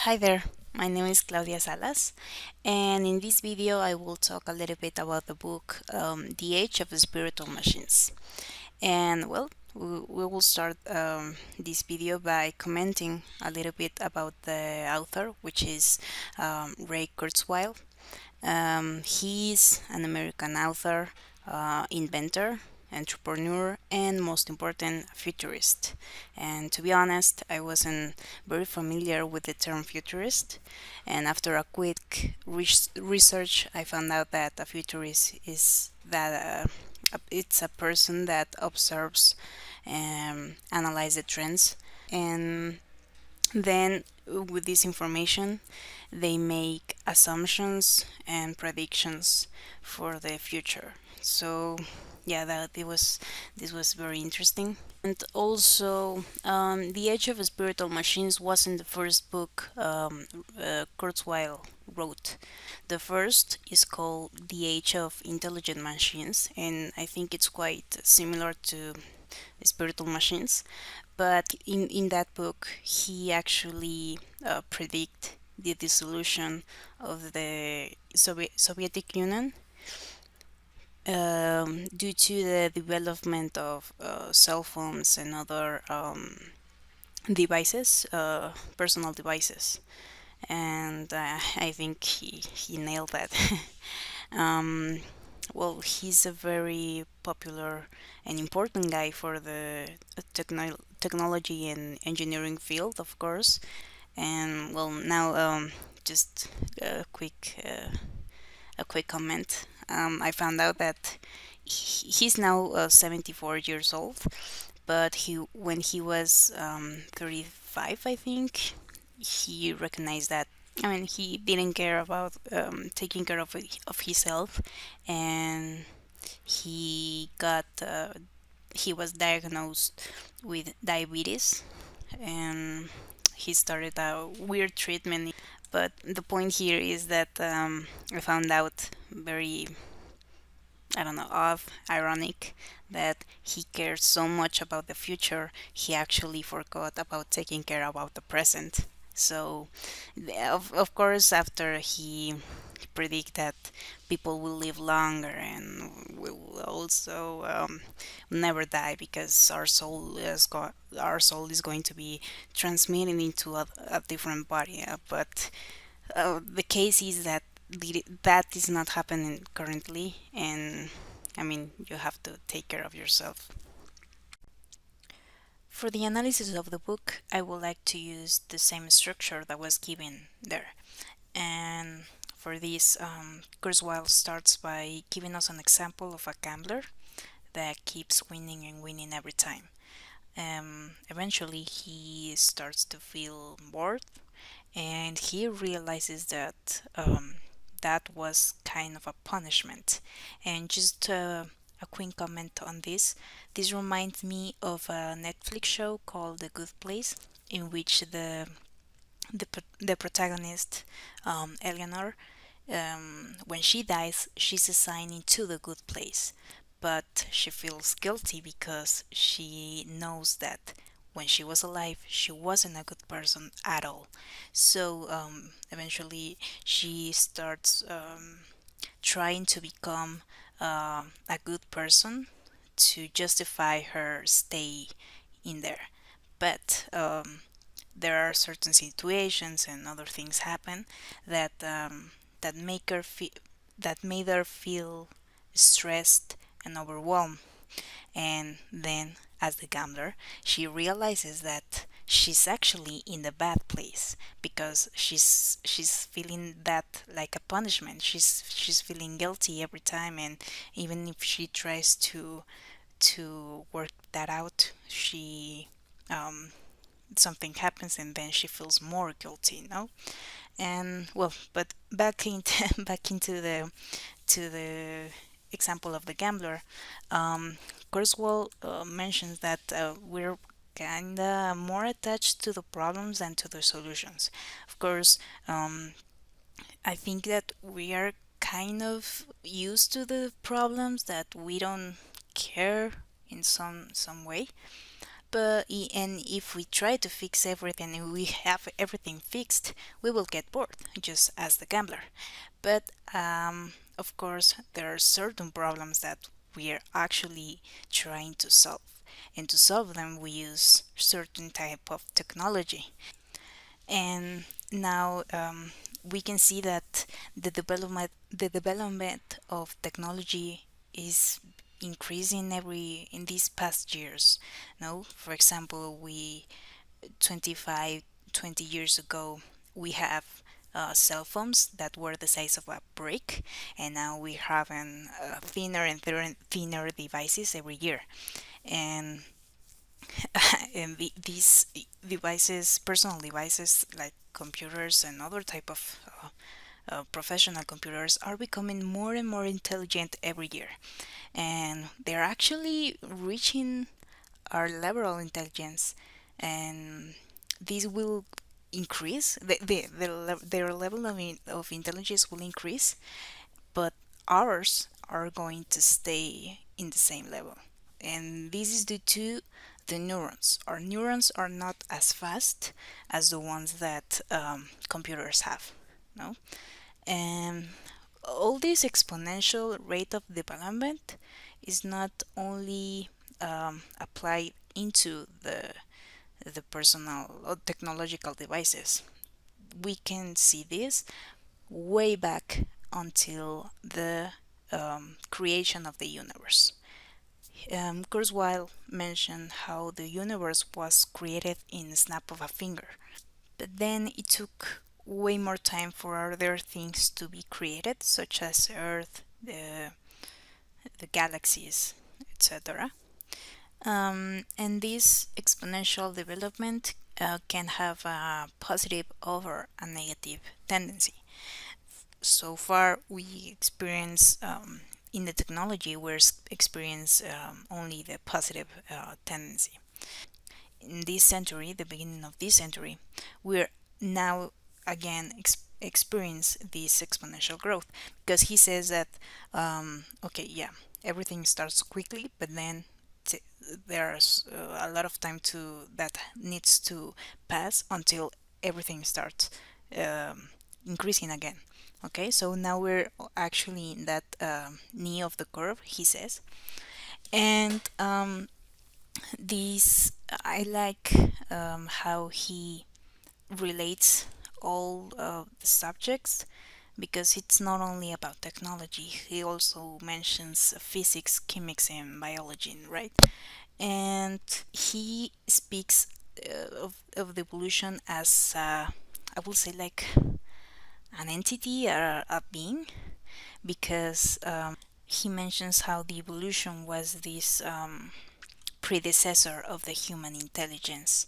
Hi there, my name is Claudia Salas, and in this video I will talk a little bit about the book The Age of Spiritual Machines. And well, we will start this video by commenting a little bit about the author, which is Ray Kurzweil. He's an American author, inventor, entrepreneur, and most important, futurist. And to be honest, I wasn't very familiar with the term futurist. And after a quick research, I found out that a futurist is that it's a person that observes and analyzes the trends, and then with this information they make assumptions and predictions for the future. So yeah, that it was this was very interesting. And also, The Age of Spiritual Machines wasn't the first book Kurzweil wrote. The first is called The Age of Intelligent Machines, and I think it's quite similar to Spiritual Machines. But in that book, he actually predict the dissolution of the Soviet Union due to the development of cell phones and other devices, personal devices. And I think he nailed that. um, well, he's a very popular and important guy for the technology and engineering field, of course. And well, now just a quick comment. I found out that he's now 74 years old, but he when he was 35, I think, he recognized that. I mean, he didn't care about taking care of himself, and he was diagnosed with diabetes, and he started a weird treatment. But the point here is that I found out very, I don't know, odd, ironic that he cared so much about the future, he actually forgot about taking care about the present. So, of course, after he predict that people will live longer and will also never die because our soul is going to be transmitted into a different body. But the case is that that is not happening currently, and I mean, you have to take care of yourself. For the analysis of the book, I would like to use the same structure that was given there. And for this, Kurzweil starts by giving us an example of a gambler that keeps winning and winning every time. Eventually, he starts to feel bored, and he realizes that that was kind of a punishment. And just a quick comment on this. This reminds me of a Netflix show called The Good Place, in which the protagonist, Eleanor, when she dies, she's assigned into the good place, but she feels guilty because she knows that when she was alive, she wasn't a good person at all. So eventually, she starts trying to become a good person to justify her stay in there. But there are certain situations and other things happen that that make her that made her feel stressed and overwhelmed. And then, as the gambler, she realizes that she's actually in the bad place because she's feeling that like a punishment. She's feeling guilty every time, and even if she tries to work that out, she something happens and then she feels more guilty. And well, but back into back into the example of the gambler. Kurzweil mentions that we're kinda more attached to the problems than to the solutions. Of course, I think that we are kind of used to the problems, that we don't care in some way. And if we try to fix everything and we have everything fixed, we will get bored, just as the gambler. But of course, there are certain problems that we are actually trying to solve. And to solve them, we use certain type of technology. And now we can see that the development of technology is increasing every in these past years. No, for example, we 25, 20 years ago, we have cell phones that were the size of a brick, and now we're having thinner and thinner devices every year. And, and these devices, personal devices like computers and other type of professional computers, are becoming more and more intelligent every year, and they're actually reaching our level of intelligence, and this will increase their level of intelligence will increase, but ours are going to stay in the same level. And this is due to the neurons. Our neurons are not as fast as the ones that computers have. No, and all this exponential rate of development is not only applied into the personal or technological devices. We can see this way back until the creation of the universe. Kurzweil mentioned how the universe was created in the snap of a finger, but then it took way more time for other things to be created, such as Earth, the galaxies, etc. And this exponential development can have a positive or a negative tendency. So far, we experience in the technology, we're experience only the positive tendency. In this century, the beginning of this century, we're now again experience this exponential growth, because he says that okay, yeah, everything starts quickly, but then t- there's a lot of time to that needs to pass until everything starts um, increasing again. Okay, so now we're actually in that knee of the curve, he says. And these I like how he relates all of the subjects, because it's not only about technology. He also mentions physics, chemics, and biology, right? And he speaks of the evolution as I will say like an entity or a being, because he mentions how the evolution was this predecessor of the human intelligence,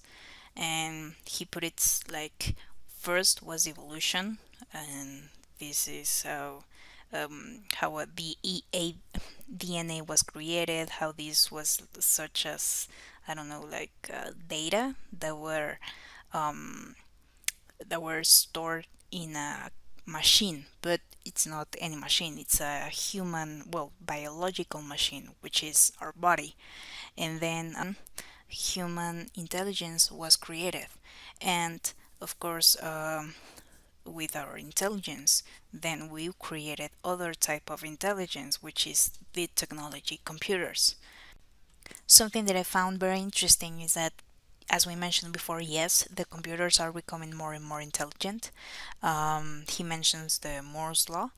and he put it like first was evolution, and this is how the DNA was created, how this was such as I don't know, like data um, that were stored in a machine, but it's not any machine, it's a human, well, biological machine, which is our body. And then human intelligence was created, and of course with our intelligence, then we created other type of intelligence, which is the technology computers. Something that I found very interesting is that, as we mentioned before, yes, the computers are becoming more and more intelligent. He mentions the Moore's law,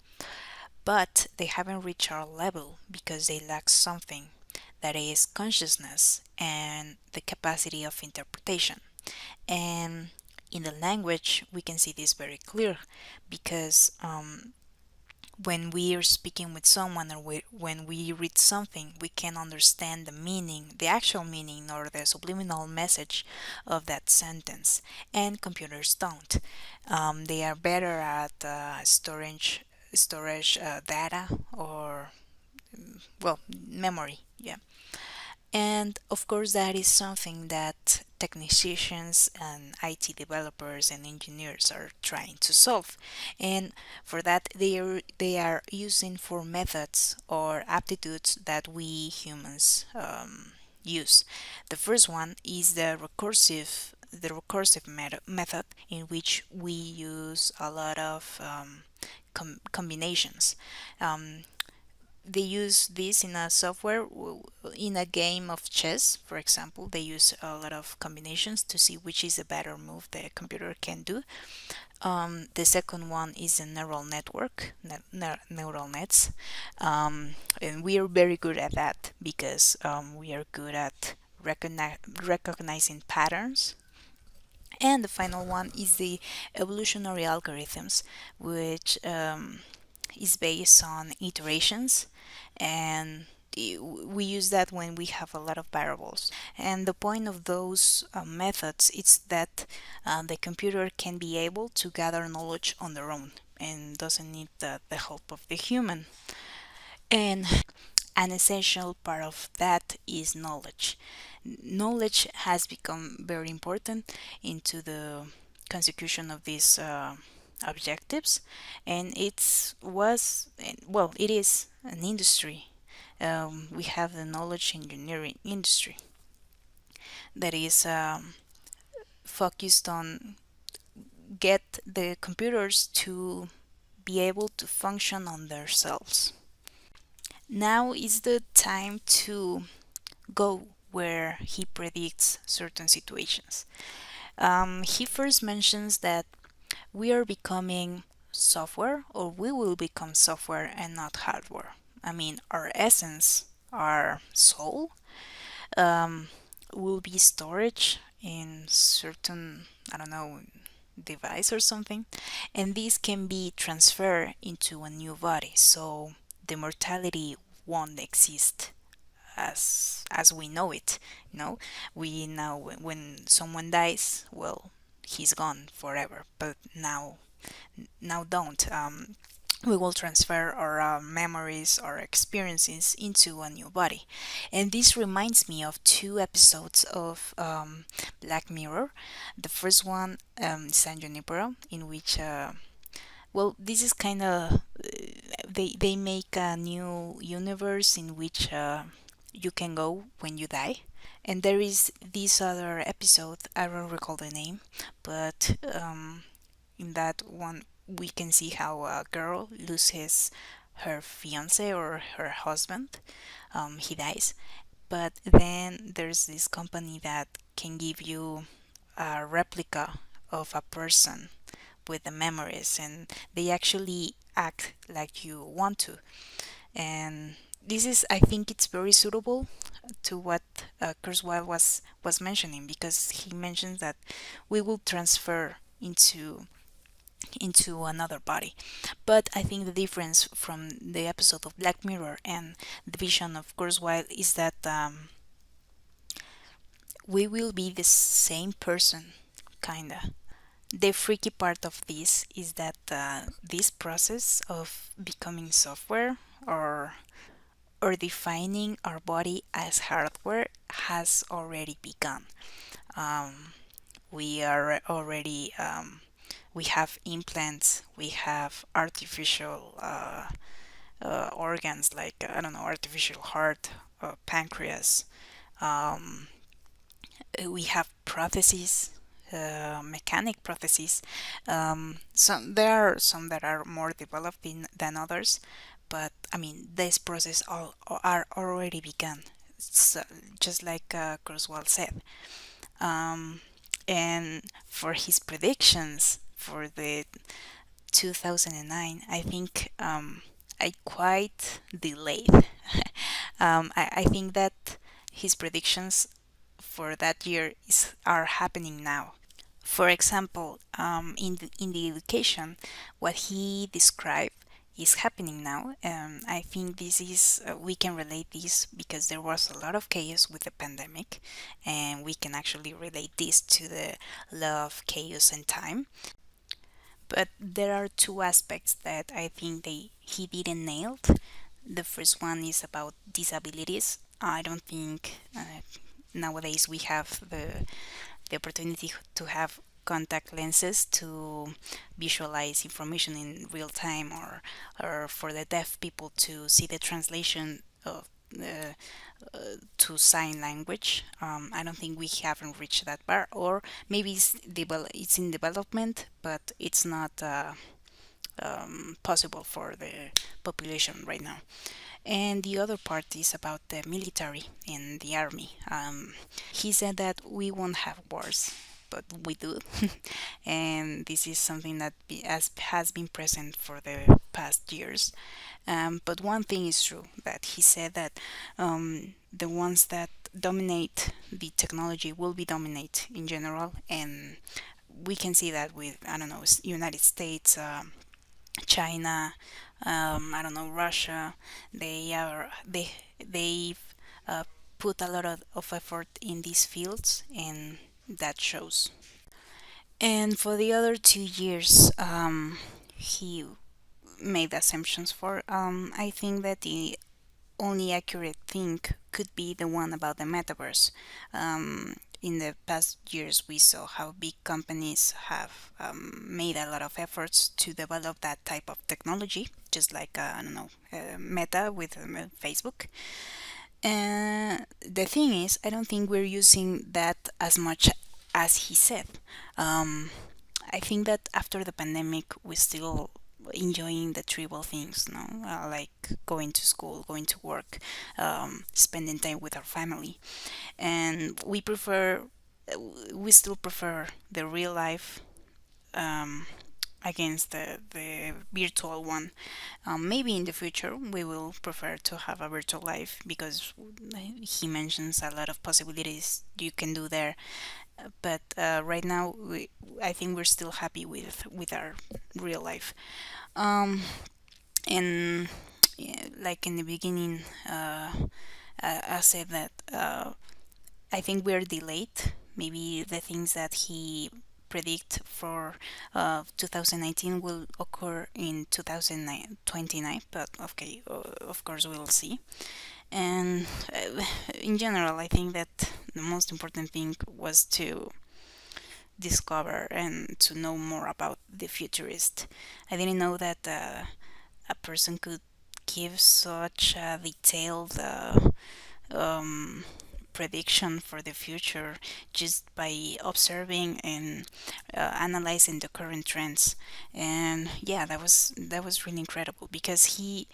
but they haven't reached our level because they lack something, that is consciousness and the capacity of interpretation. And in the language, we can see this very clear, because when we are speaking with someone, or when we read something, we can understand the meaning, the actual meaning, or the subliminal message of that sentence. And computers don't. They are better at storage data, or well, memory. Yeah. And of course, that is something that technicians and IT developers and engineers are trying to solve. And for that, they are using for methods or aptitudes that we humans use. The first one is the recursive method, in which we use a lot of combinations. Um, they use this in a software in a game of chess, for example. They use a lot of combinations to see which is a better move the computer can do. The second one is a neural network, neural nets, and we are very good at that because we are good at recognizing patterns. And the final one is the evolutionary algorithms, which is based on iterations, and we use that when we have a lot of variables. And the point of those methods is that the computer can be able to gather knowledge on their own and doesn't need the help of the human. And an essential part of that is knowledge. Knowledge has become very important into the consecution of these objectives, and it is an industry. We have the knowledge engineering industry that is focused on get the computers to be able to function on themselves. Now is the time to go where he predicts certain situations. He first mentions that we are becoming software, or we will become software and not hardware. I mean, our essence, our soul, um, will be storage in certain, I don't know, device or something, and this can be transferred into a new body. So the mortality won't exist as we know it. You know, we know when someone dies, well, he's gone forever. But now don't. We will transfer our memories, our experiences into a new body. And this reminds me of two episodes of Black Mirror. The first one, San Junipero, in which well, this is kind of they make a new universe in which you can go when you die. And there is this other episode, I don't recall the name, but in that one we can see how a girl loses her fiance or her husband. He dies, but then there's this company that can give you a replica of a person with the memories, and they actually act like you want to. And this is, I think it's very suitable to what Kurzweil was mentioning, because he mentions that we will transfer into another body. But I think the difference from the episode of Black Mirror and the vision of Kurzweil is that we will be the same person, kinda. The freaky part of this is that this process of becoming software, or defining our body as hardware, has already begun. Um, we are already we have implants, we have artificial organs, like I don't know, artificial heart, pancreas. Um, we have prostheses, mechanic prostheses. Some there are some that are more developed than others, but I mean this process all are already begun. So, just like Kurzweil said, um, and for his predictions for the 2009, I think I quite delayed. I think that his predictions for that year are happening now. For example, in the education, what he described is happening now. I think this is we can relate this because there was a lot of chaos with the pandemic, and we can actually relate this to the law of chaos and time. But there are two aspects that I think he didn't nail. The first one is about disabilities. I don't think nowadays we have the opportunity to have contact lenses to visualize information in real time, or for the deaf people to see the translation of to sign language. I don't think we haven't reached that bar, or maybe it's in development, but it's not possible for the population right now. And the other part is about the military and the army. He said that we won't have wars, but we do. And this is something that has been present for the past years. But one thing is true, that he said that the ones that dominate the technology will be dominate in general, and we can see that with, I don't know, United States, China, I don't know, Russia. They've uh, put a lot of effort in these fields, and that shows. And for the other 2 years, he made assumptions for. I think that the only accurate thing could be the one about the metaverse. In the past years, we saw how big companies have made a lot of efforts to develop that type of technology, just like, I don't know, Meta with Facebook. And the thing is, I don't think we're using that as much as he said. Um, I think that after the pandemic, we're still enjoying the trivial things, no, like going to school, going to work, spending time with our family, and we still prefer the real life um, against the virtual one. Maybe in the future we will prefer to have a virtual life, because he mentions a lot of possibilities you can do there. But right now, I think we're still happy with our real life. Um, and yeah, like in the beginning, I said that I think we're delayed. Maybe the things that he predict for 2019 will occur in 2029, but okay, of course we'll see. And in general, I think that the most important thing was to discover and to know more about the futurist. I didn't know that a person could give such a detailed um, prediction for the future just by observing and analyzing the current trends. And yeah, that was really incredible, because he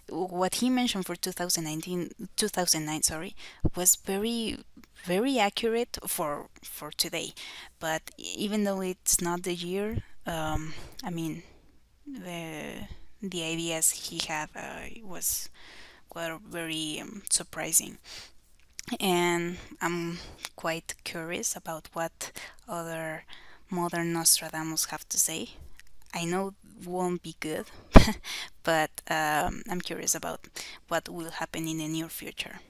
what he mentioned for 2019 2009, sorry, was very accurate for today. But even though it's not the year, I mean, the the ideas he had were very surprising. And I'm quite curious about what other modern Nostradamus have to say. I know won't be good, but I'm curious about what will happen in the near future.